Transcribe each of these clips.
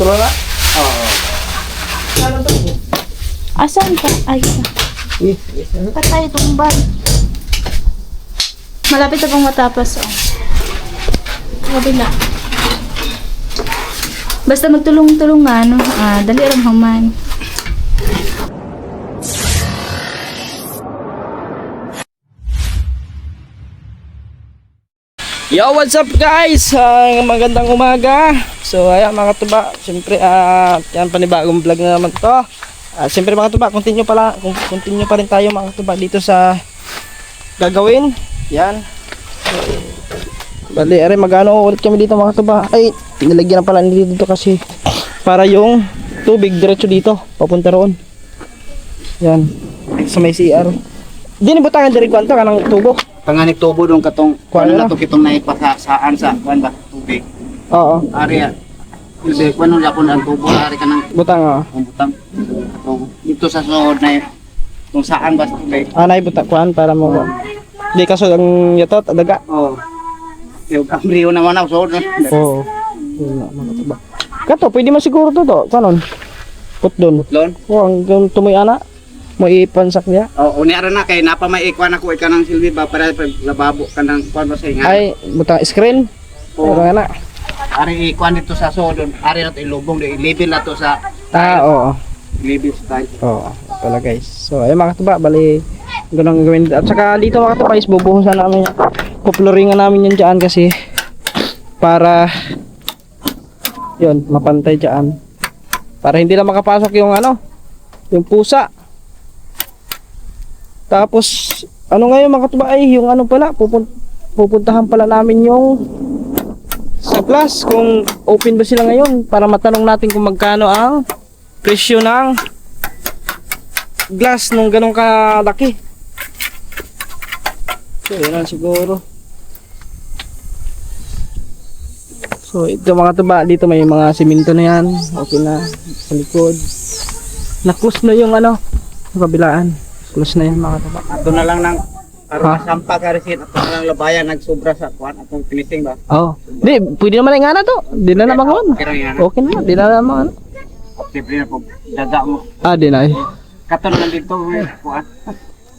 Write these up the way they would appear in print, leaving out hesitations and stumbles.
Tulo na? Oo. Asan ka? Ay, patay tumbal. Malapit na pong matapos. Oh. Kabila. Basta magtulong-tulungan, dali ram haman. Yo, what's up guys? Magandang umaga. So ayan mga tuba, siyempre yan panibagong vlog na naman to. Siyempre mga tuba, continue pa rin tayo mga tuba dito sa gagawin. Yan. Bali, are magano ulit kami dito mga tuba. Ay, nilagyan na pala nila dito kasi para yung tubig diretso dito, papunta roon. Yan. Sa may CR. Di ni butangan diri kwanto kanang tubo. Panganik tubo dong katong Kuan kuan na? na to kitong naipasaan sa kuan ba tubig. Oo. Ari. Kasi kuan no yapon ang tubo ari kanang Butang butang. Dito sa sood na kung saan ba tubig. Anay butakwan para mo. Di kaso ang yatot daga. Oh. Yung amriyo naman ang sood. Oo. Wala mga tuba. Kato, pwede man siguro to. Kanon? Put doon. Lon. O, ang tumoy ana. Mo ipansak niya. Oh, uni ara na kay napa may ikuan ako ikanang silbi ba para lababo kanang kuan ba sa ingan. Ay, butang screen. Oo. Pero ana. Ari ikuan dito sa sood. Ari na to ilubong di level na to sa Oo. level sa tayo. Oo. Pala guys. So, ay mga tuba, bali ganun gawin. At saka dito mga tuba, is bubuhusan namin yan. Kuploringan namin yan dyan kasi para yun, mapantay dyan. Para hindi lang makapasok yung yung pusa. Tapos, ngayon mga tuba ay yung pala, pupuntahan pala namin yung sa glass kung open ba sila ngayon para matanong natin kung magkano ang presyo ng glass nung ganong kalaki. So, yun lang siguro. So, ito mga tuba, dito may mga simento na yan. Okay na, sa likod. Na-close na yung kabilaan. Close na yan mga tuba. Ato na lang nang Ha? aron sampa ka resin ato na lang labayan nagsobra sa kuan atong finishing ba. Oo. Di, pwede naman yung to. Di na naman kuhan. Pero yan. Okay na, di na naman Siyempre na po daga mo. di na eh. Katon lang dito kuan.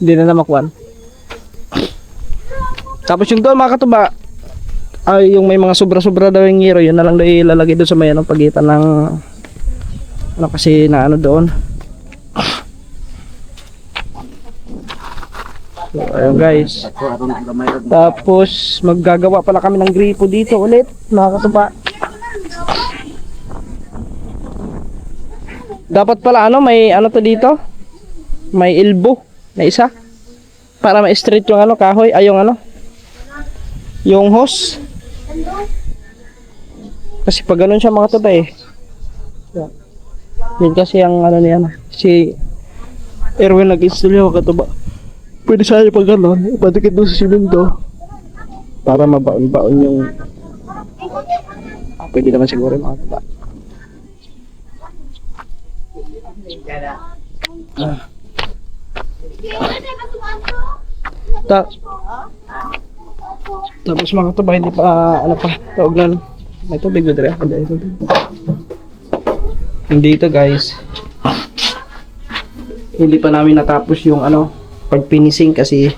Di na naman kuhan. Tapos yung doon mga katuba, ay yung may mga sobra-sobra daw yung ngiro, yun na lang daw ilalagay doon sa may pagitan ng kasi na doon. So, ayun guys. Aron gamay ron. Tapos maggagawa pala kami ng gripo dito ulit mga katuba. Dapat pala may to dito, may elbow na isa para ma-straight yung kahoy, ay yung yung hose. Kasi pag ganun siya mga tuba yan. Yan kasi ang niya si Erwin nag-install yung katuba. Pwede sana pag ipatikit doon sa simento para mabaon-baon yung pwede naman siguro yung mga tuba. Tapos mga tuba, hindi pa tawag na may tubig ba dira? Hindi ito guys, hindi pa namin natapos yung pag-finishing kasi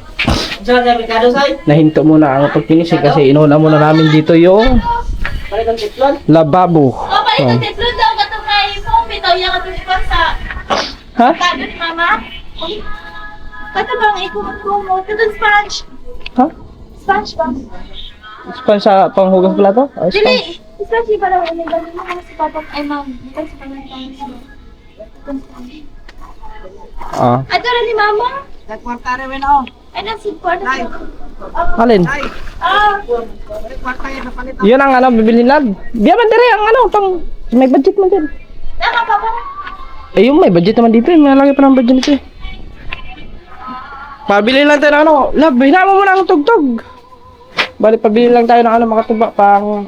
nahinto muna ang pag-finishing kasi inuna muna namin dito yung lababo. Oh, balik ang titlon daw katong kay Pong bitaw ya katong sa. Ha? Kado ni mama? Kato bang ikumot mo? Katong sponge. Ha? Sponge ba? Sponge sa panghugas plato? Ay, sponge. Dili. Sponge ba daw ini ba mo sa papat ay ma'am. Ito sa pangitang. Ah. Ato ni mama? Nagkwarta rin oh. Ay nasi kwarta. Alin? Kwarta yan palit. Yun ang bibilhin lab. Biya man dire ang pang may budget man din. Nakapapa. Eh yung may budget naman dito, may lagi pa ng budget nito eh. Pabili lang tayo ng lab, hinama mo na ang tugtog. Bali pabili lang tayo ng mga tuba pang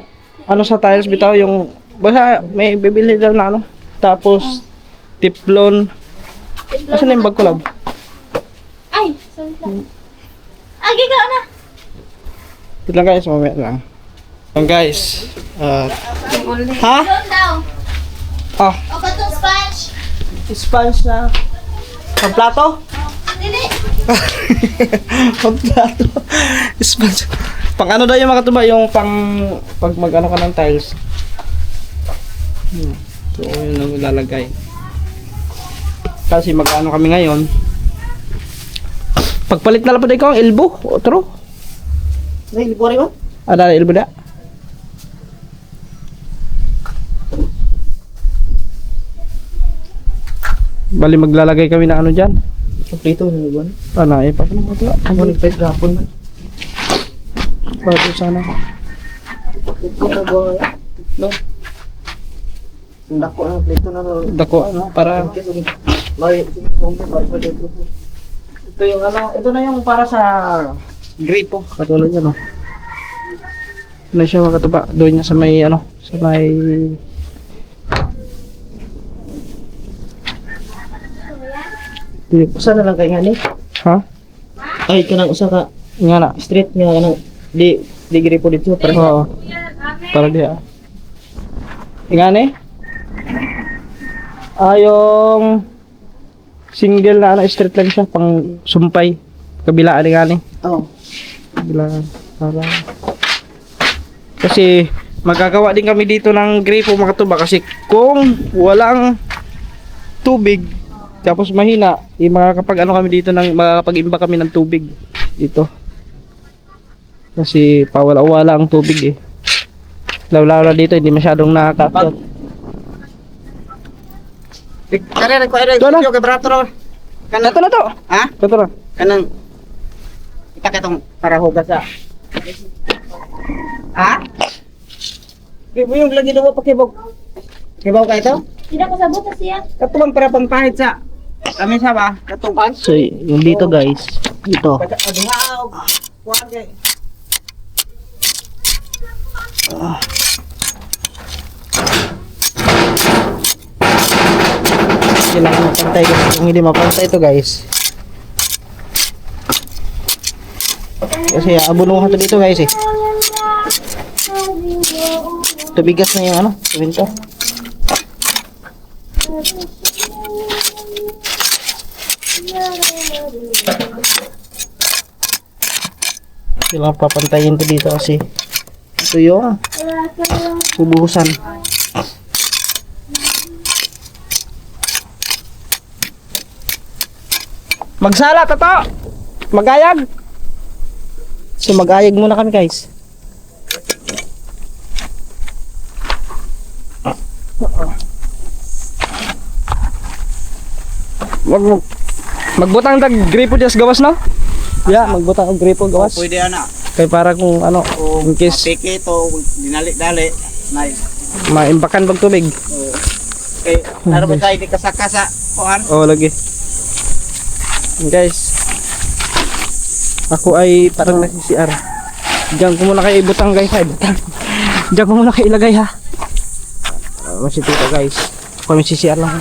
sa tiles bitaw yung basta may bibili daw na tapos tiplon. Asan na yung bag ko lab? Ay, sorry lang. Agi ka na. Wait lang guys, mamaya lang. Guys, ha? Doon daw. Oh, O katong sponge. sponge na. Pamplato? Dili. Pamplato. Sponge. Pang ano daw yung mga katuba, yung pang pag mag-ano ka ng tiles. So, yun ang ilalagay. Kasi mag-ano kami ngayon. Pagpalit na lang pa ikaw ang elbow. O, true. Ay, libo rin ba? Ada elbow da. Bali maglalagay kami ng ano dyan. Kompleto na libo. Ano eh, paano mo ito? Ang mga nagpahit gapon man. Para sana. Ito na ba? No. Dako na, plito na. Dako ano, para May, ito yung ano, ito na yung para sa gripo. Katulad yan, no. Ito na siya mga katuba. Doon niya sa may ano, sa may usa na lang kay nga ni. ha? Ay, kanang usa ka Nga na. street nga kanang di gripo dito para sa Oo. Para dia. Ingane? Yung single na ano, straight lang siya pang sumpay. Kabilaan ni ngani. Oh. Kabilaan para kasi magagawa din kami dito ng gripo mga katuba kasi kung walang tubig tapos mahina, makakapag ano kami dito ng makakapag-imba kami ng tubig dito. Kasi pawala-wala ang tubig eh. Lawlaw dito hindi masyadong nakakapag. Kare ko ay Ito na. video kay brato ro. Kanang Ito na to. ha? Ito na. Kanang itakatong para hugas sa. Ha? Kibo yung lagi daw pa kibog. Kibaw ka ito? Hindi ko sabot sa siya. Katubang para pampahit sa. Kami sa ba? Katubang. So yung dito guys, dito. Adungaw. Kuan kay. Kailangan mapantay kasi kung hindi mapantay ito guys. Kasi abunuhan to dito guys eh. Tubigas na yung ano, semento. Kailangan papantayin to dito kasi ito yung subuhusan. Magsala tato. Magayag. So magayag muna kami guys. Magbutang dag gripo dias gawas no? Yeah, magbutang og gripo gawas. Pwede ana. Kay para kung ano, in case Piki to dinali-dali. Nice. maimbakan bag tubig. Okay, ano ba tayo di kasakasa kuan? Oh, lagi. Guys. Ako ay parang nasi-CR. Diyan ko muna kayo ibutang guys, ay butang. Diyan ko muna kayo ilagay ha. Masito ka guys. Ako may CR lang.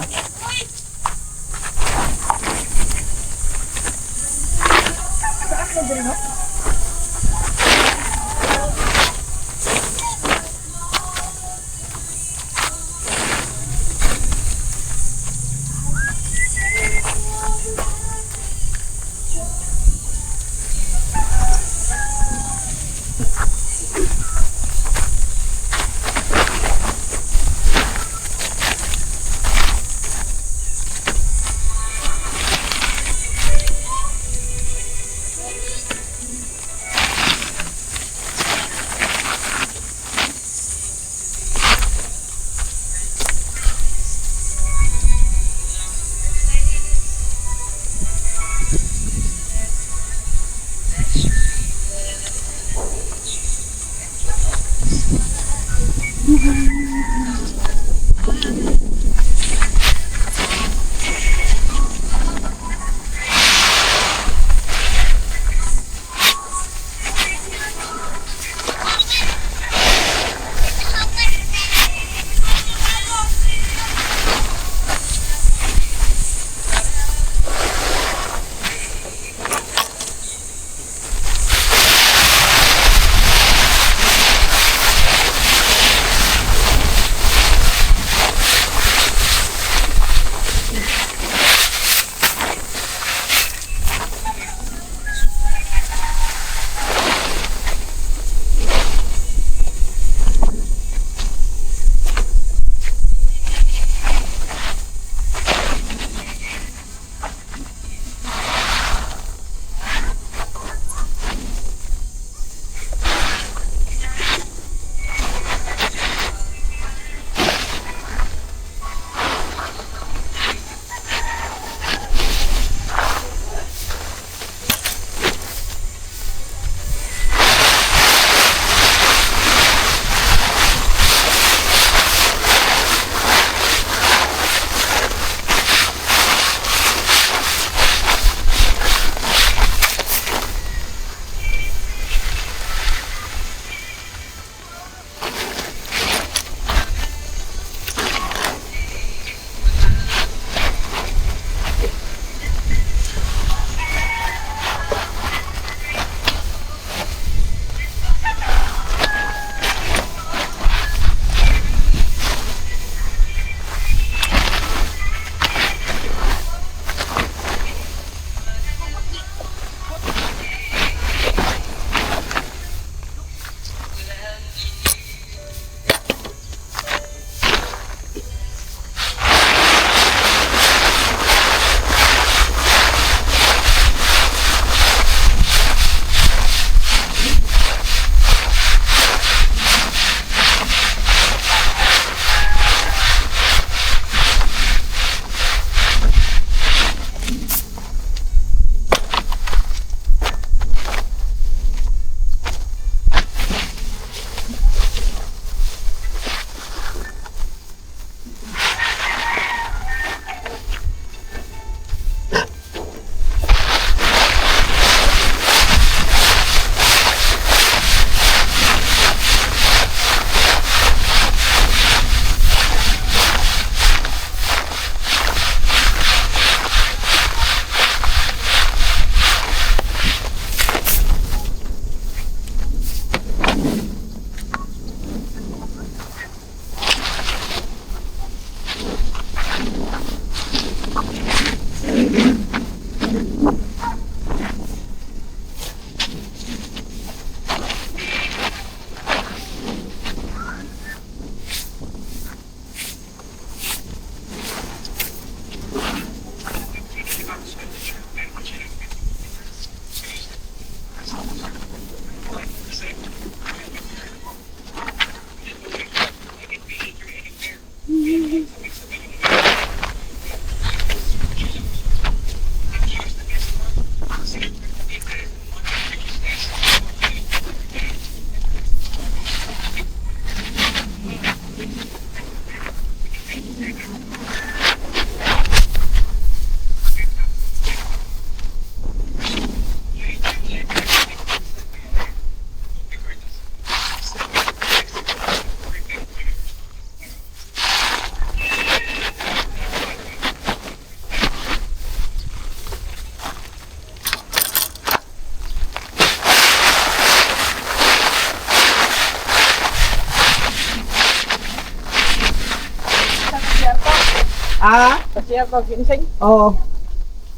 Ah, Kasi ako ginising. oo.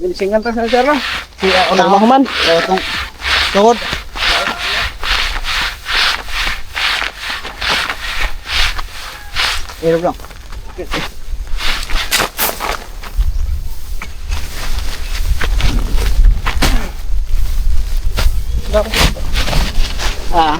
Ginisingan ta sa sir no. Si Una human. Tong tukod. Erog lang. Ah,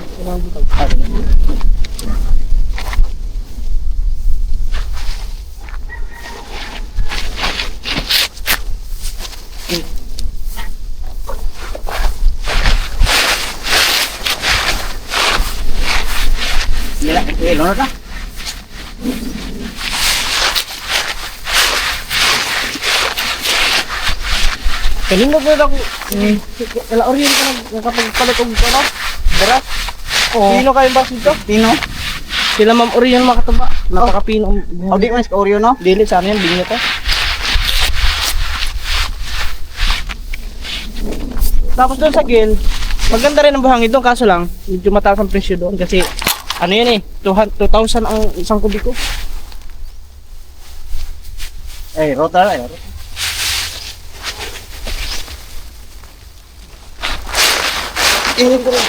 nila, ano na? Kanino ba ako? Wala oriyan ka nakapagpalit og ano? Beras. Oo. Pino kayong box dito? Pino? Sila ma'am oriyan mga kataba. Napakapino ang O di mas Oreo no? dili sana yan binyo to. Tapos doon sa Gil, maganda rin ang buhangin doon kaso lang medyo mataas ang presyo doon kasi ano yun eh, 2,000 ang isang kubiko. Eh, rotar ay. Ihin ko lang.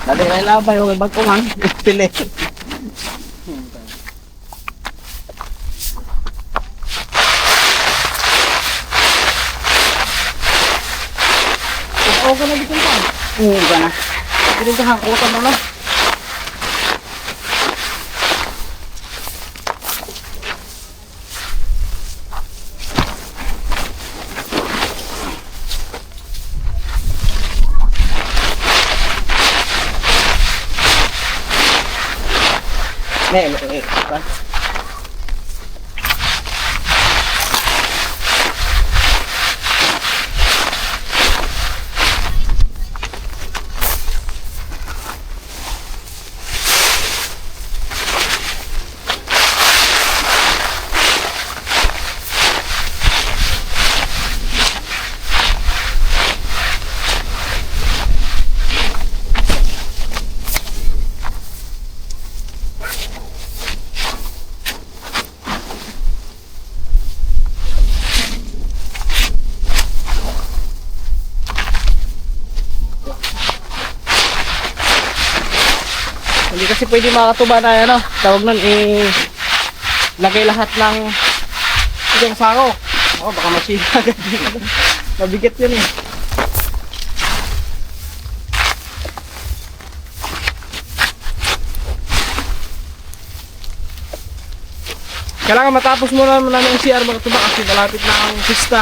Dali ay labay o bagko man. Pili. Oo ka na dito pa. Ba na? Dito ka hakutan mo na. Ba? Hindi kasi pwede makatuba na ano, tawag nun lagay lahat ng isang sako. Oh, baka masira agad. Mabigat yun eh. Kailangan matapos muna namin ang CR mga tuba kasi malapit na ang pista.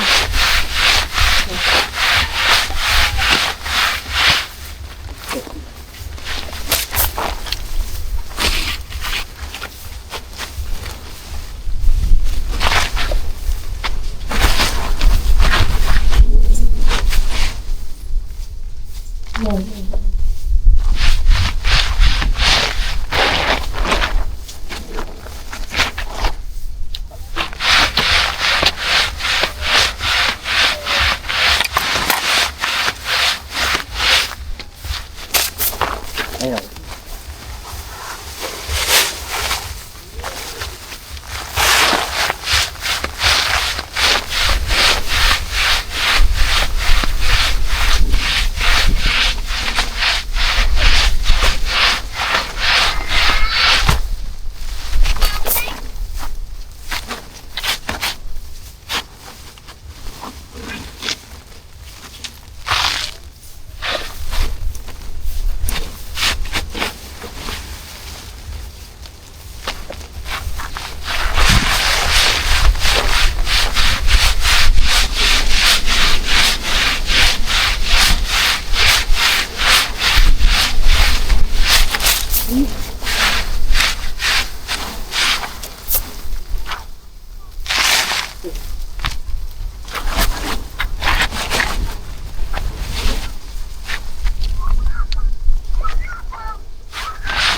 Ayun.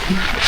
Hmm.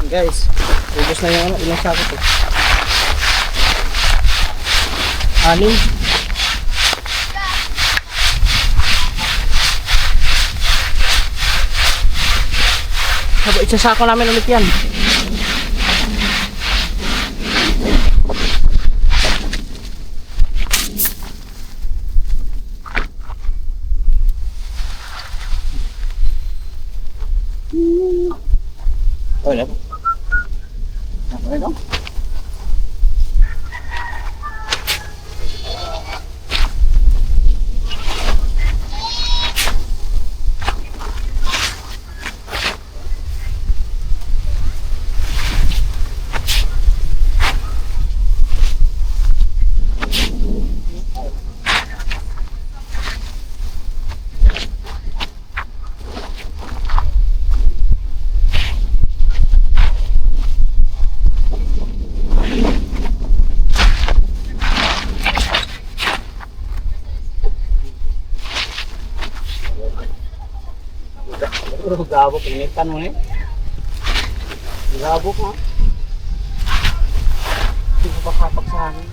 Guys, ubos na yung ilang sako to. 6. Sabo, isasako namin ulit yan. Wala. Ano? Puro gabok ini tanong eh. Gabok ha. Hindi ko kapak sa hangin.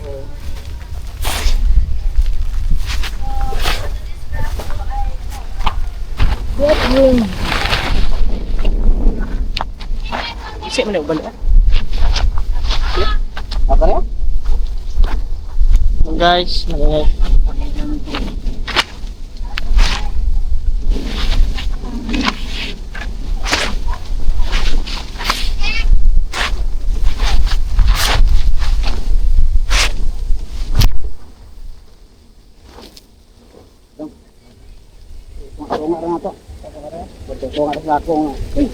Get room. Isi mana ubal eh? Apa ya? Guys, nagay. Nga to. Betul nga sa ako nga. Ay,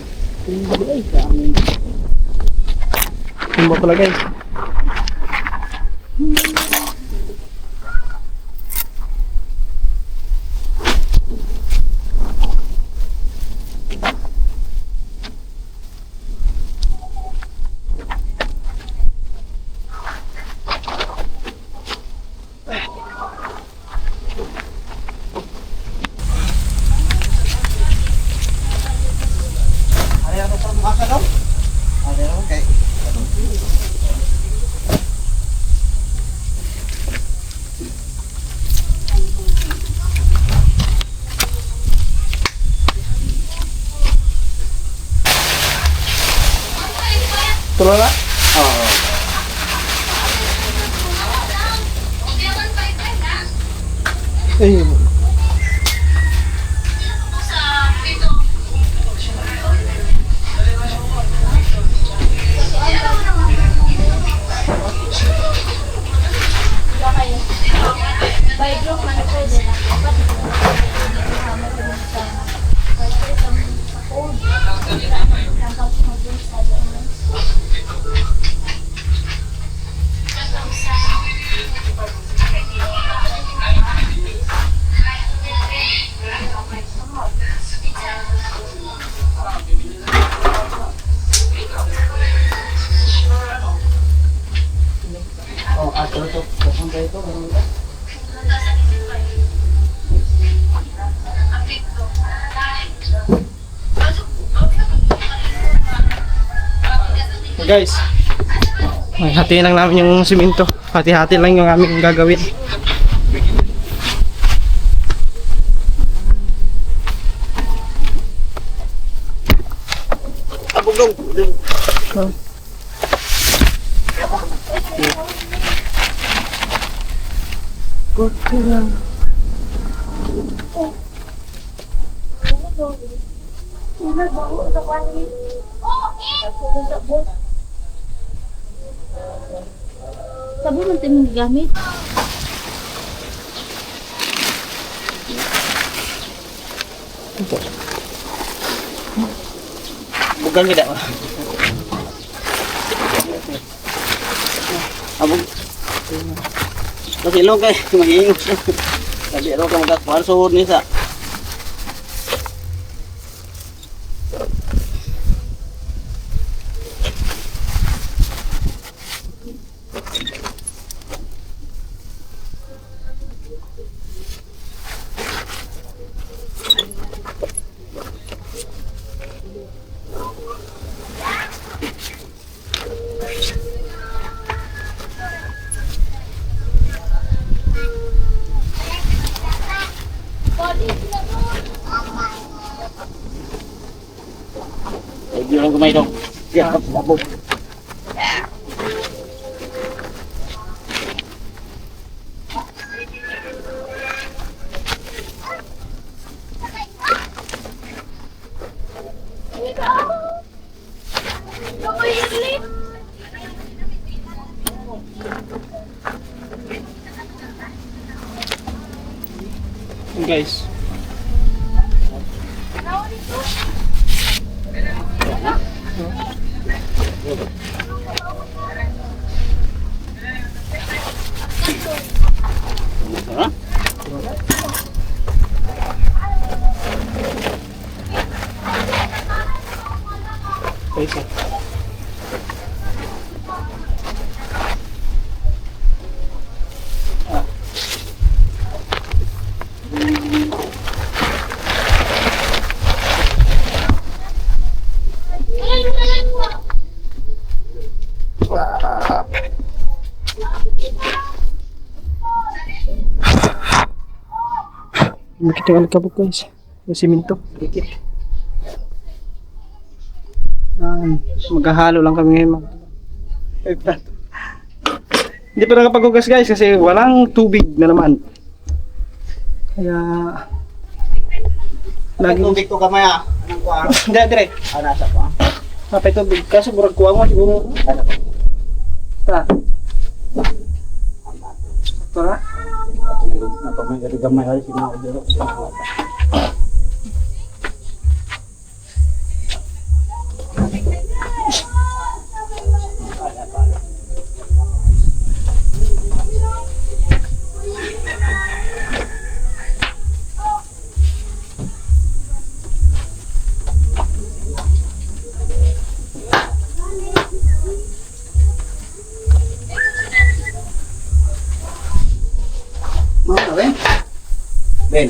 tumba pala guys. Tuloy na? Oo. Ayun. By group man pwede na. Guys, ay, hatiin lang namin yung simento. Hati-hati lang yung aming gagawin. Abugong. Sabon ang timing gamit. Bukan kita. Abog. Kasi lo kay maging. Sabi ro ka magkakuan suhod ni sa. Ay, lang kumay dong. Ya, abog. Guys, Ha? guys. Makita yung alikabok guys. Yung simento. Dikit. Maghahalo lang kami ngayon. Hindi pa nakapaghugas guys kasi walang tubig na naman. Kaya lagi Tubig to kamay ah. Anong kuan? hindi dire. Ah, nasa ko ah. Napay tubig kasi burag kuha mo siguro. Ano? Ta. Tara. Napamay ka gamay ay sinao. Mana Ben? Ben.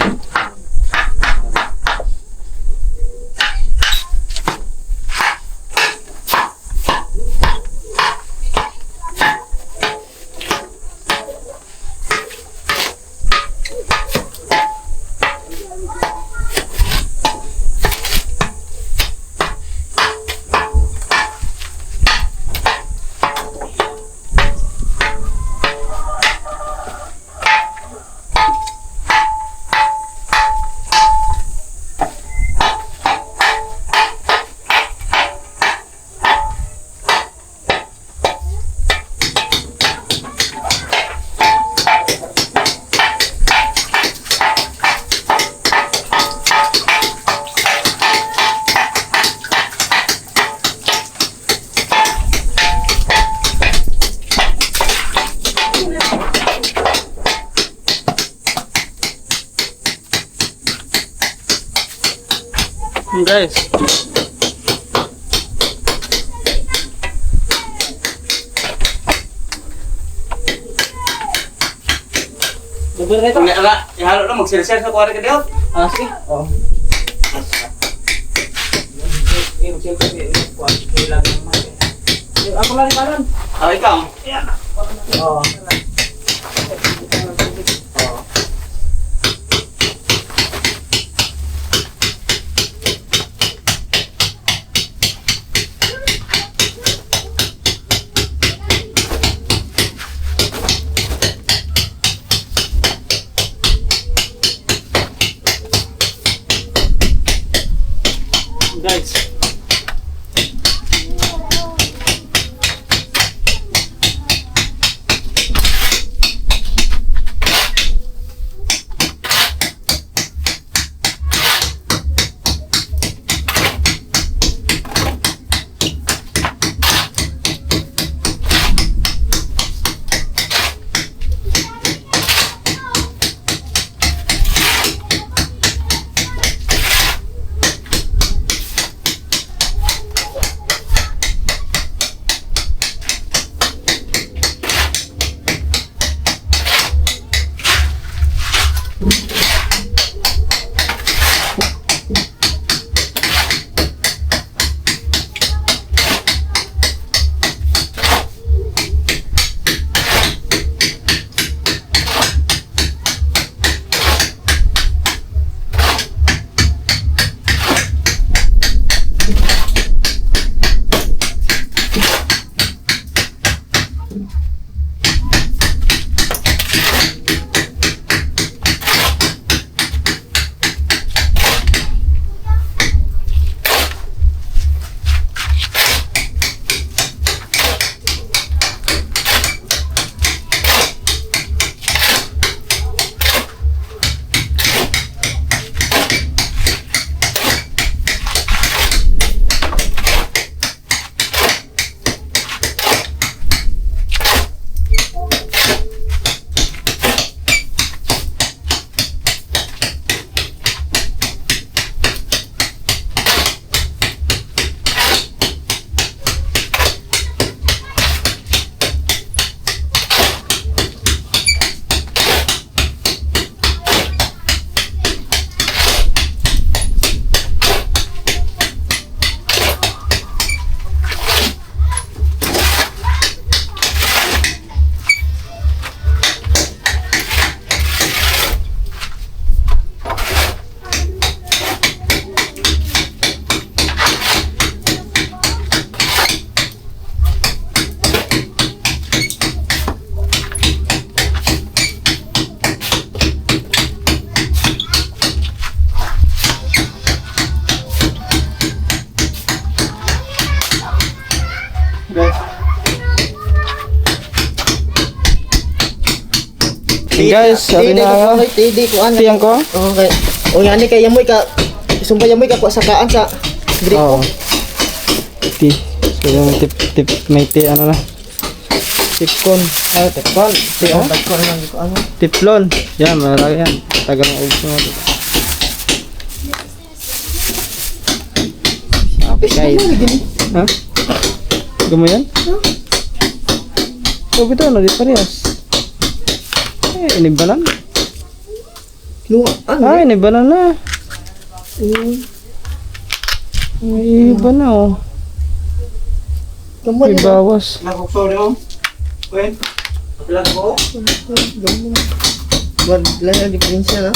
Guys. Bubur na ito. Ihalo lang magsirsir sa kuwari ka diyo. Ah, sige. Oh. Ako lang kanan. Oh, ikaw. Oo. Guys. Guys, sabi na Tidi ko ano. tiyang ko. Okay. O yan kay yamoy ka. Sumpay yamoy ka ko sa kaan sa Oo. Ti. So yung tip may ti ano na. Tipkon. Tipkon. Ti oh. ko lang ko ano. Tiplon. Yan, marami yan. Tagal ng ubos mo. Okay guys. Ha? Gumo yan? Oh, bito na di parehas. Inibanan. Ano? Ah, inibanan na. Ay, iba na oh. Gamot May bawas. Nakukso niyo. Wen. Pila ko. Wag lang diferensya na.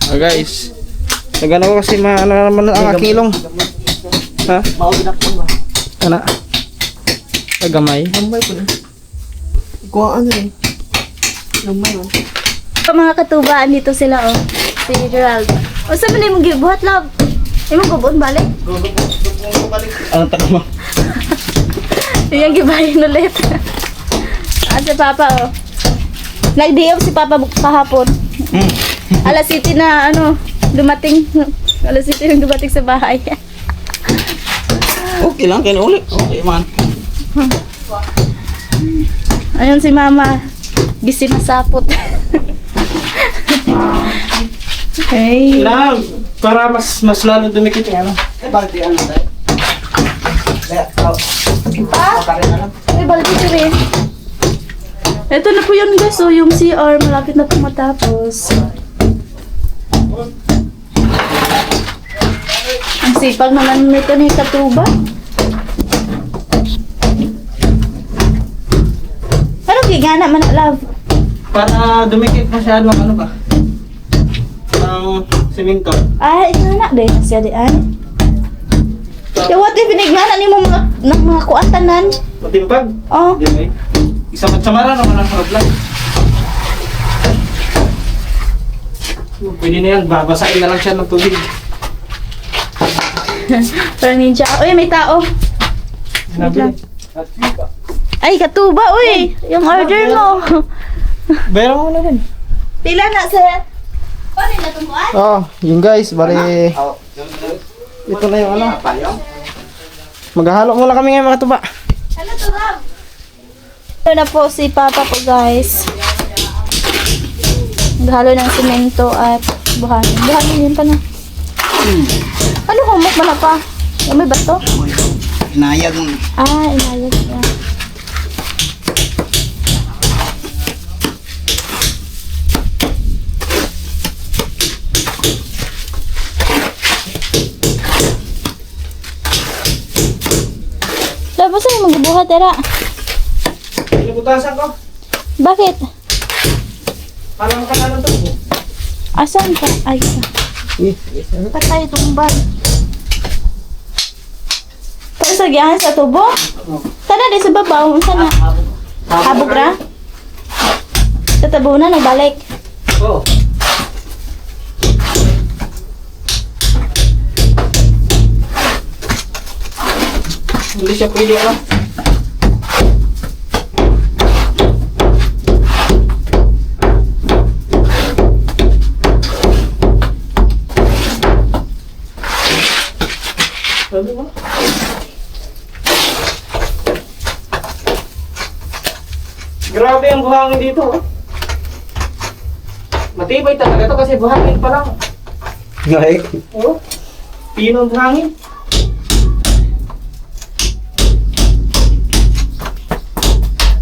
Ah, guys. Nagana ko kasi ano naman ang aking ilong. Ha? Mao ginakon ba. Ana. Tagamay. Gamay ko na. Ko ano eh. Gamay man. Mga katubaan dito sila oh. Si Gerald. O sa man imong gibuhat love. Imong gubon balik. Anong tanong mo? Yung gibahin ulit. At si Papa oh. Nag-DM si Papa kahapon. Alas 7 na ano, dumating. Alas 7 nang dumating sa bahay. Okay lang kayo ulit. Okay man. Ayun si Mama. Gisimasapot. Okay. Na, para mas lalo dumikit yung ano. Baldi ano tayo? Pa? Ay, baldi ko rin. Ito na po yun guys. So, yung CR malapit na po matapos. Ang sipag naman nito ni Katuba. Tingana man na, love. Para dumikit masyado ang ano ka. Ang semento. Ay, tingana din siya di ay. Kaya what if pinigana ni mo mga kuantanan? Matimpag. Oh. Di ba eh? Isamat-samaran naman ang problem. Pwede na yan, babasain na lang siya ng tubig. Parang ninja. Uy, may tao. Wait lang. Ay, katuba, uy. Yung order mo. Bayaran mo na rin. Pila na, sir. Paano na itong kuan? Oh, yun guys, bali. Ito na yung ano. Maghahalo muna kami ngayon mga tuba. Ano to, love? Ito na po si Papa po, guys. Naghalo ng semento at buhangin. Buhangin yun pa na. Ano, humok mo na pa? Yung may bato? Inayag mo. Ah, inayos niya. Tapos ay magbubuhat, Tera. Pinabutasan ko. Bakit? Parang ka na ng tubo. Asan ka? Ay, patay itong bag. Tapos lagyan sa tubo? Sana di sa babaw. Sana? Habog ra? Sa tabo na, nagbalik. Oo. Hindi siya pwede ano. Sabi mo? Grabe ang buhangin dito. Oh. Matibay talaga to kasi buhangin pa lang. Ngay. Oh. Pino ang buhangin.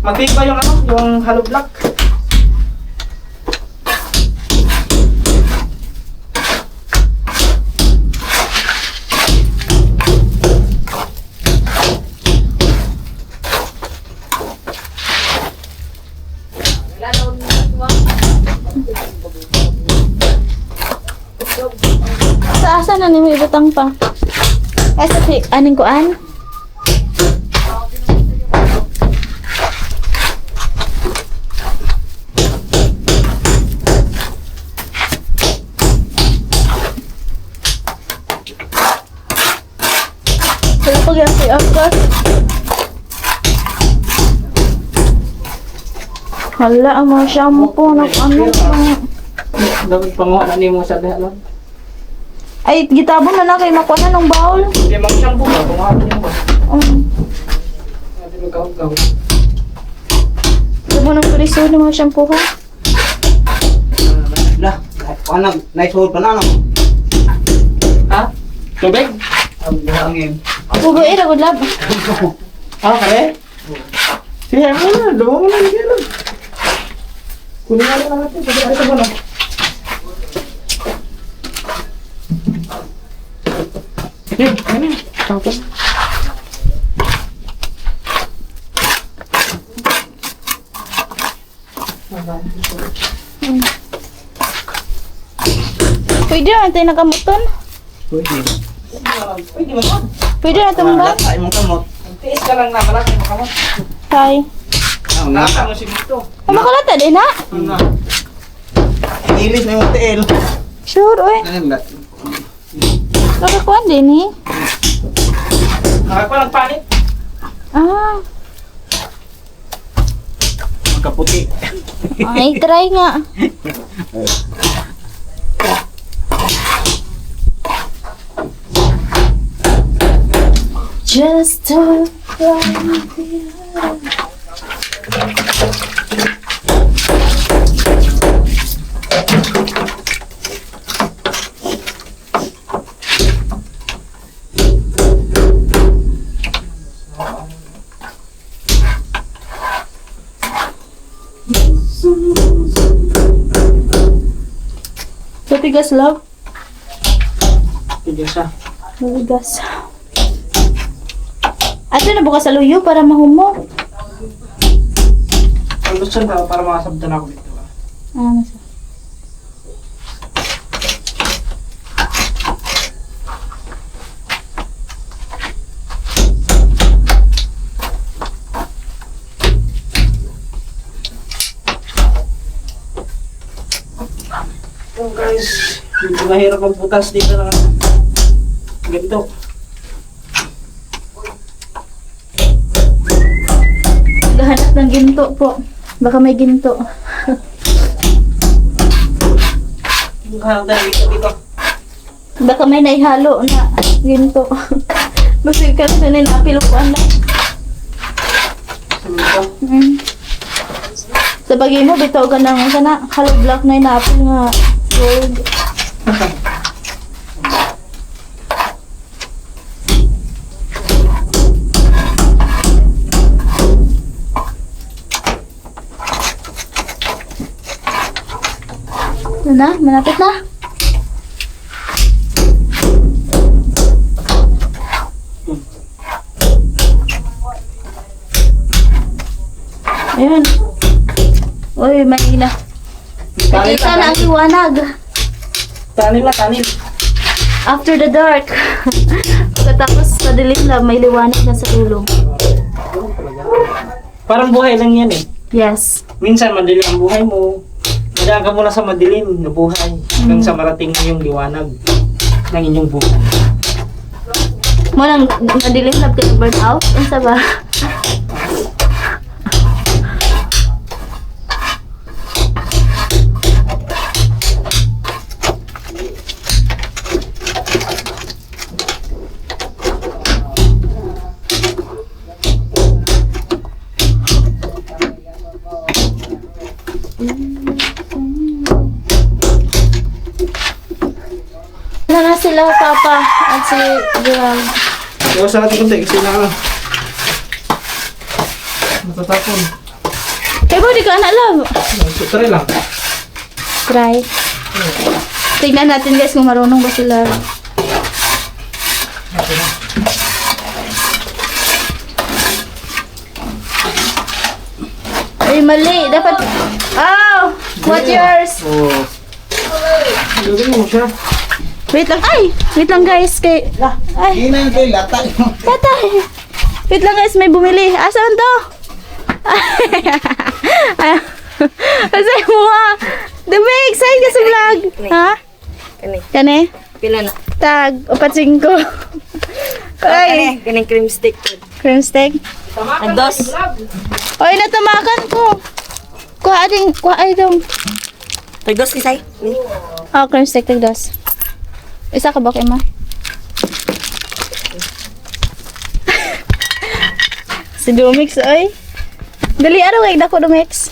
Matibay yung ano, yung hollow block. Sa asa na ni may butang pa? Ay, sa aning kuan? Wala pag yung si Agos. Hala, ang mga shampoo ng ano. Dapat panguha na niyo mo sa dahil. Ay, gitabon na lang kay makuha na ng bawl. Hindi mang shampoo ba? Panguha na niyo mo. Hindi magkahog-kahog. Ito mo ng puriso ng mga shampoo ha? Lah, paano naisuod pa na no? Ha? Tubig? Ang buhangin. Bugo eh, ragod lab. Ah, kare? Sige mo na, dawa mo na yung lang. Kunin nga lang natin, sabi ay mo na. Sige, ano yun? Tapos. Pwede na tayo nakamuton. Pwede. Pwede mo yun. Pwede na itong ba? Ay mong kamot. Tiis ka lang na, malaki mo ka mo. Hi. Ang naka. Ano si dito? Ang makalata din ha? Ano? Inilis na yung tiil. Sure, oy. Nakakuan din eh. Nakakuha ng panit. Ah. Magkaputi. Ay, try nga. Just to Matigas, love. Tigas siya. Matigas. Ato na bukas sa luyo para mahumo. Ang gusto na para makasabdan ako dito. Masa. So guys, medyo mahirap ang butas dito ng ganito. Naghahanap ng ginto po. Baka may ginto. Hanap tayo dito. Baka may naihalo na ginto. Basta ka na napilukuan lang. Sa bagay mo, bitaw ka ng sana, hollow block na inapil nga gold. Ano na? Malapit na? Ayun. Uy, may na. Nakita na ang liwanag. Tanim na, tanim. After the dark. Pagkatapos sa dilim lang, may liwanag na sa dulo. Parang buhay lang yan eh. Yes. Minsan madilim ang buhay mo. Madaan ka muna sa madilim na buhay. Hanggang sa marating mo yung liwanag ng inyong buhay. Mo nang madilim na ka burn out? Ano sa ba? Ano na sila, Papa at si Joel? Iwas natin kunti kasi na matatapon. Eh, ba, di ka anak lang. Try lang. Try. Tingnan natin guys kung marunong ba sila. Ay, mali. Dapat... Oh! What's yours? Oo. Gagawin mo siya. Wait lang. Ay! Wait lang guys. Kay... Ay! Hindi na ito yung lata. Tatay! Wait lang guys, may bumili. Asan to? Asay mo ha? Dumi, excited ka sa vlog. Ha? Kani. Kani? Pila na? Tag, 4-5. Ay, Kaning cream stick. cream steak. Dos. Oy, natamakan ko. Kuha ay dong. Tagdos kisay. Ni. Oh, cream steak tagdos. Isa ka ba kay ma? Si Dumix, oy. Dali araw kay dako Dumix.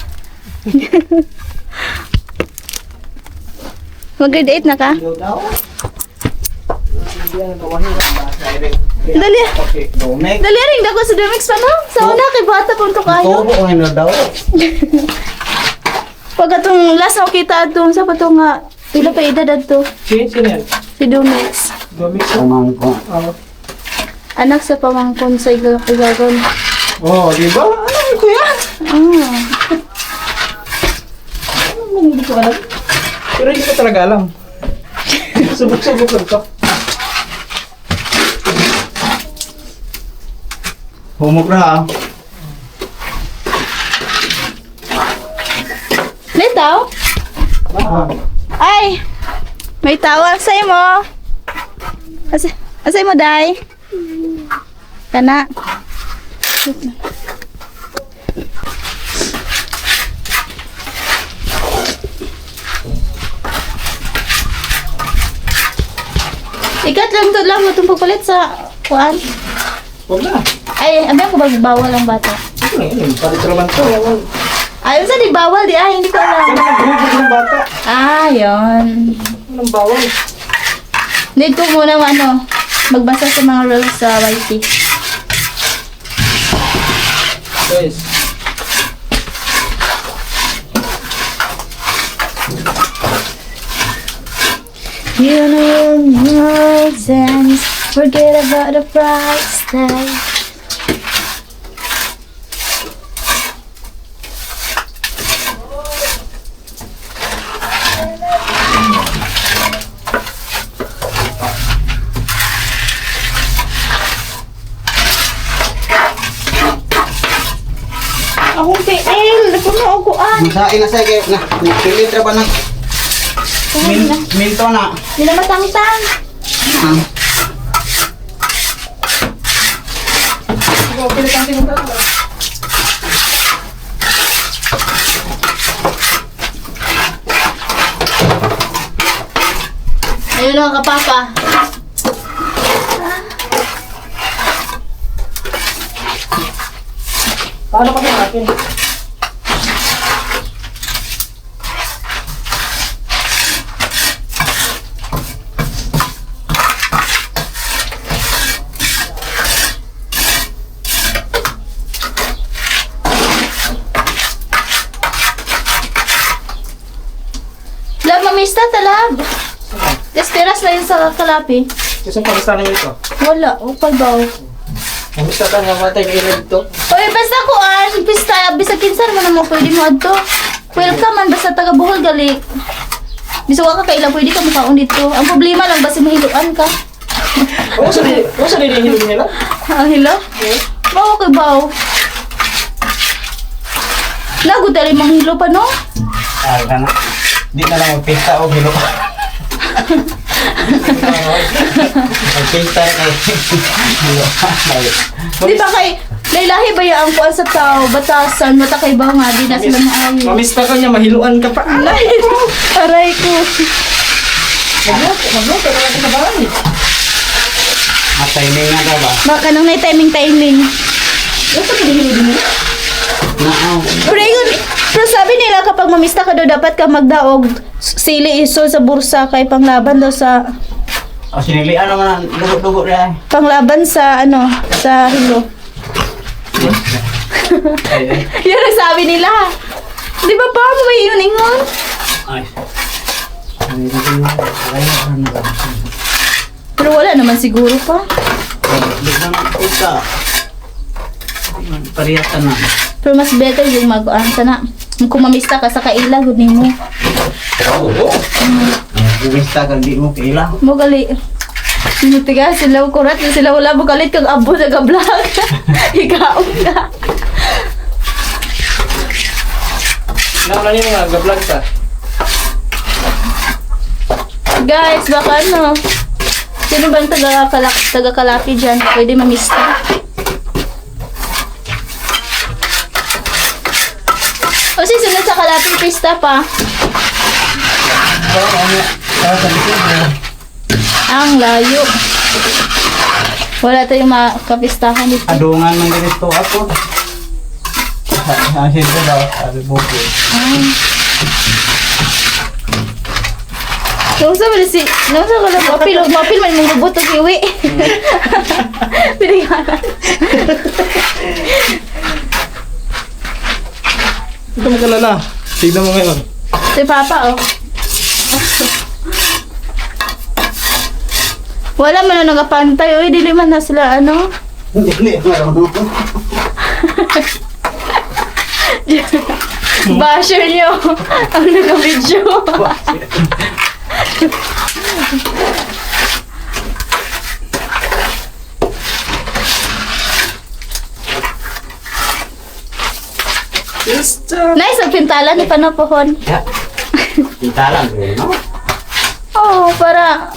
Mag-grade 8 na ka? Dali. Domek. Dali ring dako sa Dumix pa no? Sa una kay bata pun to kayo. Tobo ko na daw. Pag atong last ako kita atong sa pato nga pila pa edad adto Sino yan? si Dumix. Gumix. Kumang ko. Anak sa pamangkon sa Igagon. Oh, di ba? Alam ko yan. Ah. Hindi ko alam. Pero hindi ko talaga alam. Subok-subok lang to. Humok na ha. Litaw? Ay! May tawag sa imo. Asay mo, Day? Kana. Ikat lang to lang itong pagpalit sa kuan. Huwag na. Ay, abi ko bawal ang bata. Ito na yun. Palit naman to. Ay, sa di bawal di ay hindi ko alam. Ano naghubog ng bata? Ah, yun. Anong bawal? Need ko muna magbasa sa mga rules sa YT. Guys. You know your sense. Forget about the price tag. Sa inasay kayo na. Pilitra ba na? Minto na. Hindi na matangtang. Ayun na kapapa. Paano pa natin? Lab, mamista talab. Desperas na yun sa kalapi. Kasi pagkasta namin ito. Wala, upal ba? Kamusta ka nga matay na ilan dito? Oy, basta ko pista, bisa kinsan mo naman pwede mo adto. Welcome man, basta taga Bohol gali. Bisa ka kailan pwede ka makaon dito. Ang problema lang, basta mahiluan ka. Oo, sa nilihilin nila? Ah, hello? Bawa kay baw. Nagod dali manghilo pa, no? Ay, na. Di na lang magpista o hilo. Magpista kay hilo. Di ba kay Laylahi ba yung kuan sa tao, batasan, mata kay ba nga, di na sila maayo. Mamista ka niya, mahiluan ka pa. Ay, aray ko. Magluto ka lang sa bahay. Matay na nga ba? Baka nang may timing. Ano sa pinihilo din nila? Naaw. Pero sabi nila kapag mamista ka daw, dapat ka magdaog sili iso sa bursa kay panglaban daw sa O sinilian naman ang dugo-dugo rin. panglaban sa sa hilo. Yan ang sabi nila. Di ba pa mo may iyon-ingon? Ay. Pero wala naman siguro pa. Di na magpista. Pariyatan na. Pero mas better yung mag-anta na. Kung mamista ka sa kaila, good mo. Oo. Bumista ka, di mo kailang. Mo gali. Tiga sila kurat na sila wala mo galit kag abo sa vlog. Ikaw ka. Nauna niyo nga, ga-vlog ka. Guys, baka sino bang taga-kalapi dyan? Pwede mamista. O si sunod sa kalapi pista pa. Ang layo. Wala tayong makapistahan dito. Adungan man ganito ako. Asin ko daw, sabi buko. Nung sa ka lang mapil man mong robot o kiwi. Pinigana. Ito magalala. Tignan mo ngayon. Si Papa, oh. Wala man na nagapantay. Uy, dili man na sila, Hindi, marunong. Basher nyo. Ang nag-video. Nice, ang pintalan ni Panapohon. Ya. Kita lang, no? Oo, para...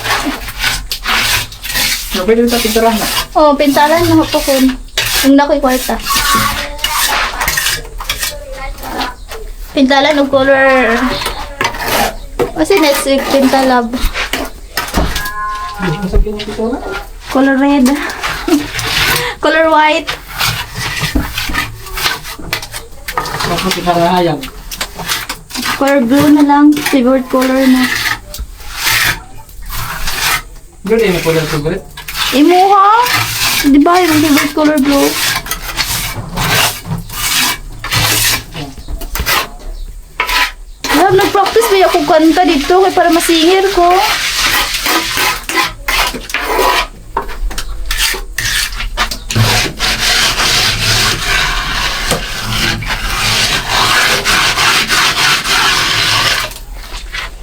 Pwede sa pinturahan na. Oo, pintalan ng Pohon. Yung nako'y kwarta. Pintalan ng color... Kasi next week, pintalab. Color red. Color white. Bakit kita kahayag? Color blue na lang. Favorite color na. Good yun yung color favorite. Imo ha? Di ba yung favorite color blue? Alam, nag-practice ba ako kanta dito kaya para masingir ko?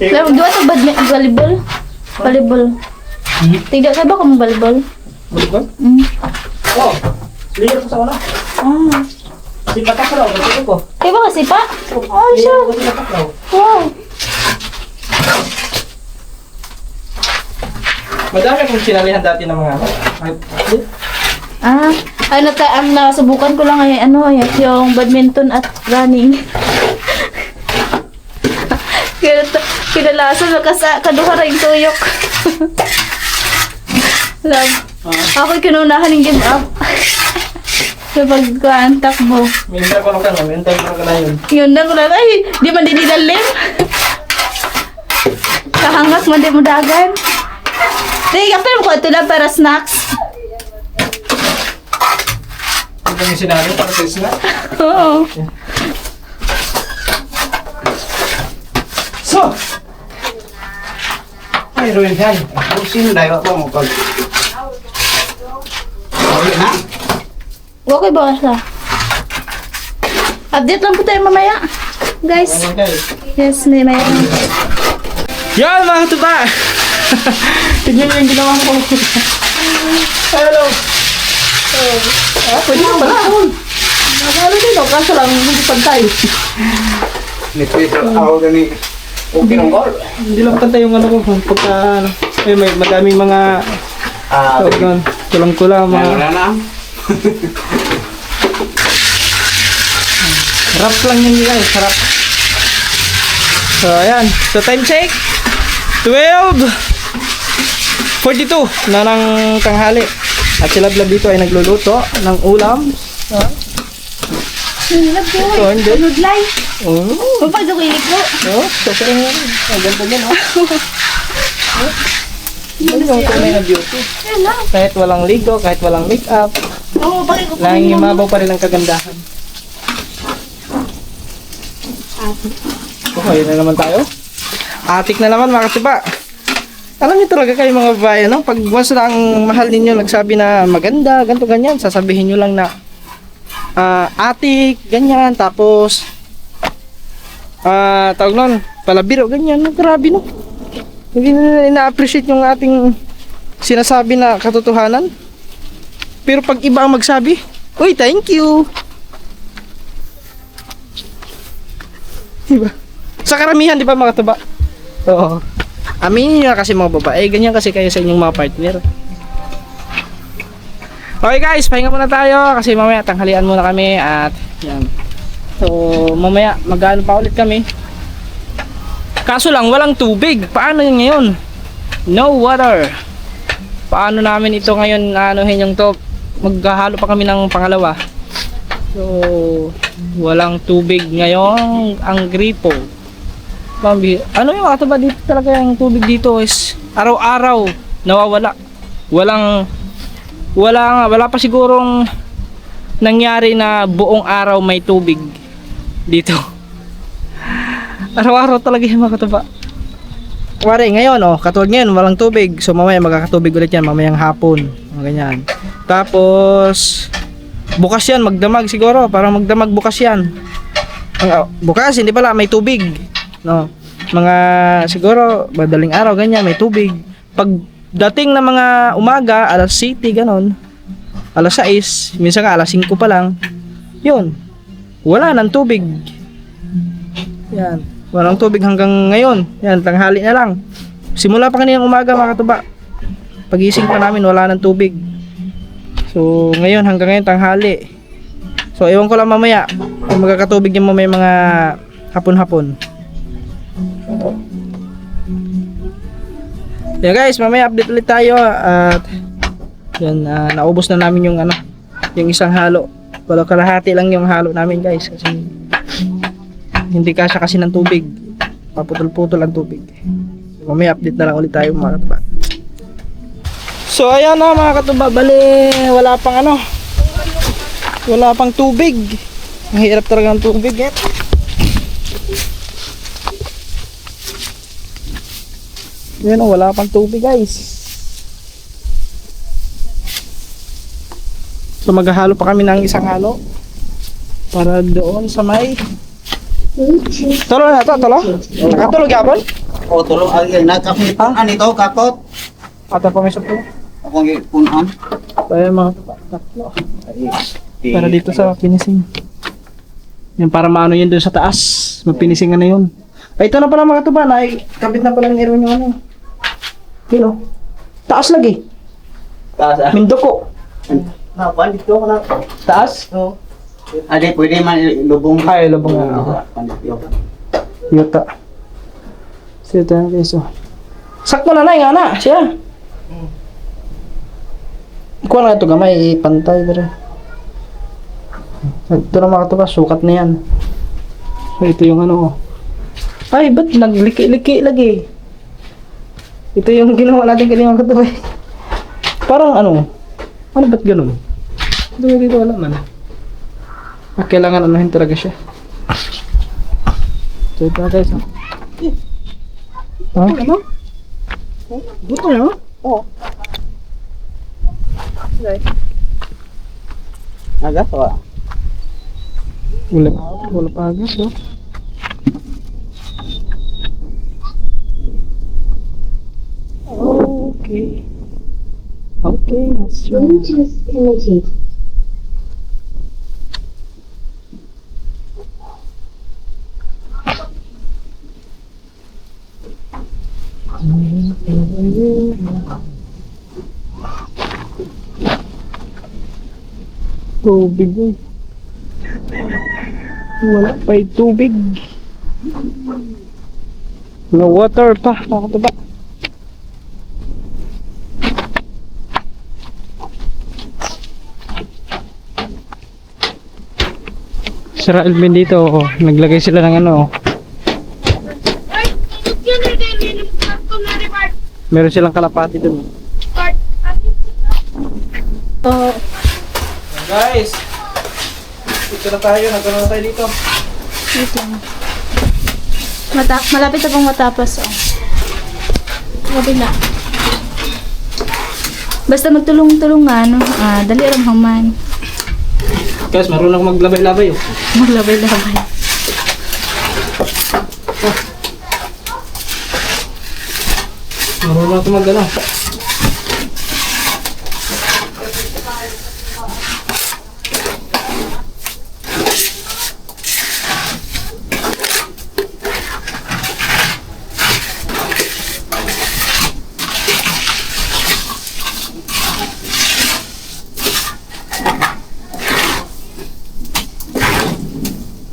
Alam, di ba ito volleyball? Volleyball. Tignan ka ba kung volleyball? Volleyball? Mm. Oh, ligar ko sa wala. Ah. Di patak ko raw, ko. Kaya ba kasi pa? Ay, siya. Wow. Madami akong sinalihan dati ng mga Ah, ang nasubukan ko lang ay yung badminton at running. Kinalasan kaduha rin tuyok. Love. Ako'y kinunahan ng give up. Sa pagkaantakbo. Minta ko ka na, minta ko ka na yun. Yun na ko lang, ay, di man dinidalim. Kahangas man di mo dagan. Sige, after mo ko ito lang para snacks. Ito yung sinabi para sa snack. Oo. So! Ay, ruin yan. Kung sino dayo pa mo pag... Okay na? Okay ba siya? Update lang po tayo mamaya. Guys. Ano guys? Yes, may maya. Yan mga tuba! Tignan niyo yung ginawa ko. Hello! Pwede ka pala. Nakalo din o, kaso lang hindi pantay. Nipito ako gani. Okay ng goal. Hindi lang pantay yung ano ko. Pagka ano, may madaming mga tawag doon. Kulang-kulang mga... Wala na. Harap lang yun guys, harap. So ayan, so time check 12:42 na ng tanghali. At si Lablab dito ay nagluluto ng ulam. Love ko So, eh. hindi. Nudlay. Oh, Papasok ko ilik ko. so sarang yan. Ang ganda yan, oh. Ano yung tunay na beauty? Yan lang. Kahit walang ligo, kahit walang make-up, Oo, bakit ko laging imabaw pa rin ang kagandahan. Okay, na naman tayo. Atik na naman mga katiba. Alam niyo talaga kayo mga babae, no? Pag once na ang mahal ninyo nagsabi na maganda, ganito ganyan, sasabihin nyo lang na atik, ganyan, tapos tawag nun, palabiro, ganyan, no? Grabe, no? Hindi na ina-appreciate yung ating sinasabi na katotohanan. Pero pag iba ang magsabi, uy, thank you. Diba? Sa karamihan, di ba mga tuba? Oo. Aminin nyo na kasi mga babae, ganyan kasi kayo sa inyong mga partner. Okay guys, pahinga muna tayo kasi mamaya tanghalian muna kami at yan. So mamaya mag-ano pa ulit kami. Kaso lang walang tubig. Paano yun ngayon? No water. Paano namin ito ngayon anuhin yung to? Maghahalo pa kami ng pangalawa. So walang tubig ngayon ang gripo. Ano yung mga ba dito talaga yung tubig dito is araw-araw nawawala. Wala pa sigurong nangyari na buong araw may tubig dito. Araw-araw talaga yung mga katuba. Kuwari ngayon, katulad ngayon walang tubig. So mamaya magkakatubig ulit yan mamayang hapon. Ganyan. Tapos bukas yan, magdamag siguro. Parang magdamag bukas yan. Bukas, hindi pala, may tubig. No, mga siguro madaling araw ganyan may tubig. Pag dating na mga umaga alas 7 ganon, alas 6, minsan nga alas 5 pa lang, yun, wala nang tubig. Yan, walang tubig hanggang ngayon. Yan, tanghali na lang. Simula pa kaninang umaga mga katuba, pagising pa namin wala nang tubig. So ngayon hanggang ngayon tanghali. So ewan ko lang mamaya kung magkakatubig yung mamaya mga hapon-hapon. Yeah guys, mamaya update ulit tayo at yan, naubos na namin yung yung isang halo. Wala kalahati lang yung halo namin guys kasi hindi kasya kasi ng tubig. Paputol-putol ang tubig. So, mamaya update na lang ulit tayo mga katuba. So ayan na mga katuba, bali wala pang tubig. Ang hirap talaga ng tubig eh. Yan, wala pang tubig guys. So maghahalo pa kami ng isang halo para doon sa may tolo na to, tolo? Nakatulog yapon? O tulong ay nakapitan ito kakot. Ata pa may supo. Akong ipunan. Kaya mga tatlo. Para dito sa finishing. Yung para maano yun doon sa taas. Mapinisingan na yun. Ay, ito na pala mga tuba. Kabit na pala ng aircon yung ano. Yun o. Taas lagi. Taas ah. Mindoko. Pandit ko na. Taas? Oo. Ade, pwede man lubong. Ay, lubong nga. Pandit yun. Yuta. So, ito na guys. Sakto na nga na. Siya. Kuha na ito gamay. Pantay. Ito na mga tuba. Sukat na yan. So, ito yung ano. Ay, ba't nagliki-liki lagi? Ito yung ginawa natin kanina mga tuba. Parang ano. Ano ba't ganun? Dito wala man. Kailangan anuhin talaga siya. So, ito na guys. Ano? Buto na? Oo. Aga pa. Wala pa agad, no? Okay. Okay, that's right. Bluetooth connected. Tubig eh. Wala pa yung tubig. No water pa. Nakataba. Sira Elvin dito. Oh. Naglagay sila ng ano. Oh. Meron silang kalapati dun. Oh, Guys! Dito na tayo. Nagkaroon na tayo dito. wait lang. Malapit na pong matapos, oh. Sabi na. Basta magtulong-tulungan, no? Dali rin haman. Guys, marunong maglabay-labay. Oh. Maglabay-labay. Marunong ito mag-ano.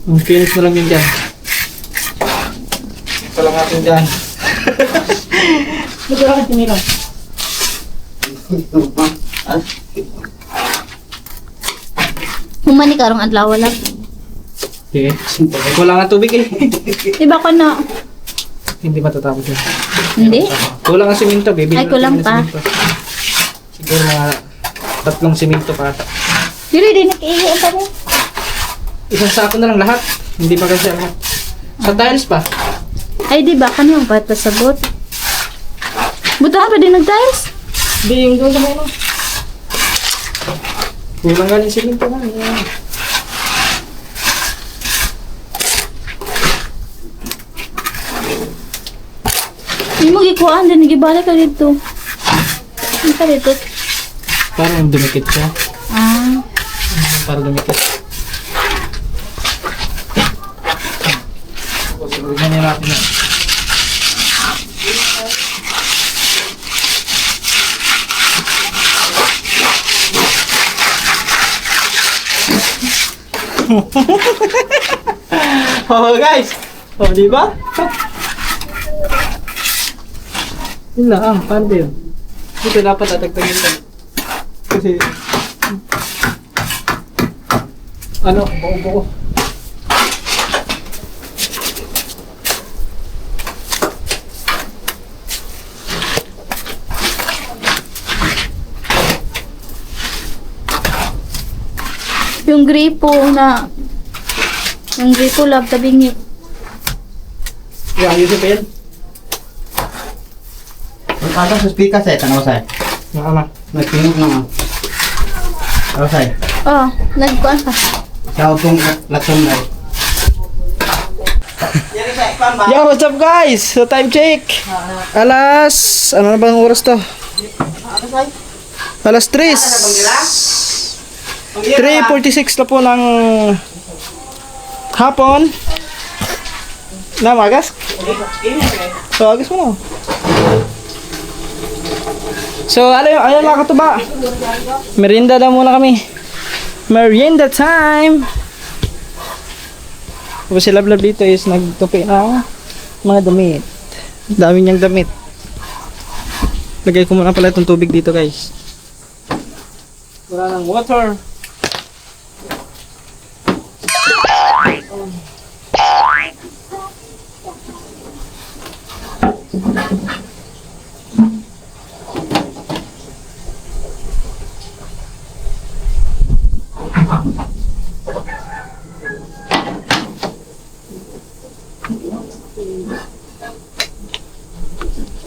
Ang finish mo lang yun dyan. Ito lang natin dyan. Ito lang natin nila. Humani karong adlaw lang. Sige. Wala nga tubig eh. Diba ko na? Hindi matatapos yun. Hindi? Kulang ang siminto, baby. Ay, kulang pa. Siguro mga 3 siminto pa ata. Dili, di nakiiyo pa rin. Isang sako na lang lahat. Hindi pa kasi lahat. Sa tiles pa. Ay, di ba? Kano yung patasabot? Butuhan pa din nag-tiles? Hindi, yung doon sa mga. Kulang galing siminto na. Yan. Hindi mo gikuhaan din. Nagibalik ka dito. Ano ka dito? Parang dumikit siya. Ah. Para dumikit. Surugan niya natin na. Oh guys! Oh, di ba? Yun lang, paano ba yun? Dito dapat tatagtagin ka. Kasi ano, buo-buo. Yung gripo na... Yung gripo lab tabingi. Yeah, ayusin pa yan. Ang kata sa speaker sa tanaw sa. Yung ama. Nagtingog naman. Ano sa? Oh, nagkuhan pa. Sa utong lakson na. Yo, what's up guys? So time check. Alas, ano na bang oras to? Alas 3. 3:46 na po ng hapon. Na, magas? So, agas mo na. So, ayun mga katuba. Merienda daw muna kami. Merienda time! Tapos si Lablab dito is nagtupi na mga damit. Dami niyang damit. Lagay ko muna pala itong tubig dito guys. Wala ng water.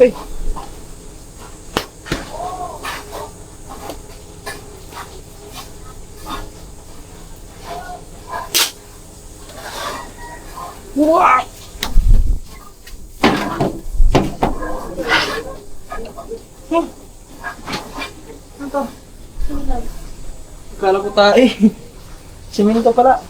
Hey. Wow! Akala ko tayo. Siminto pala.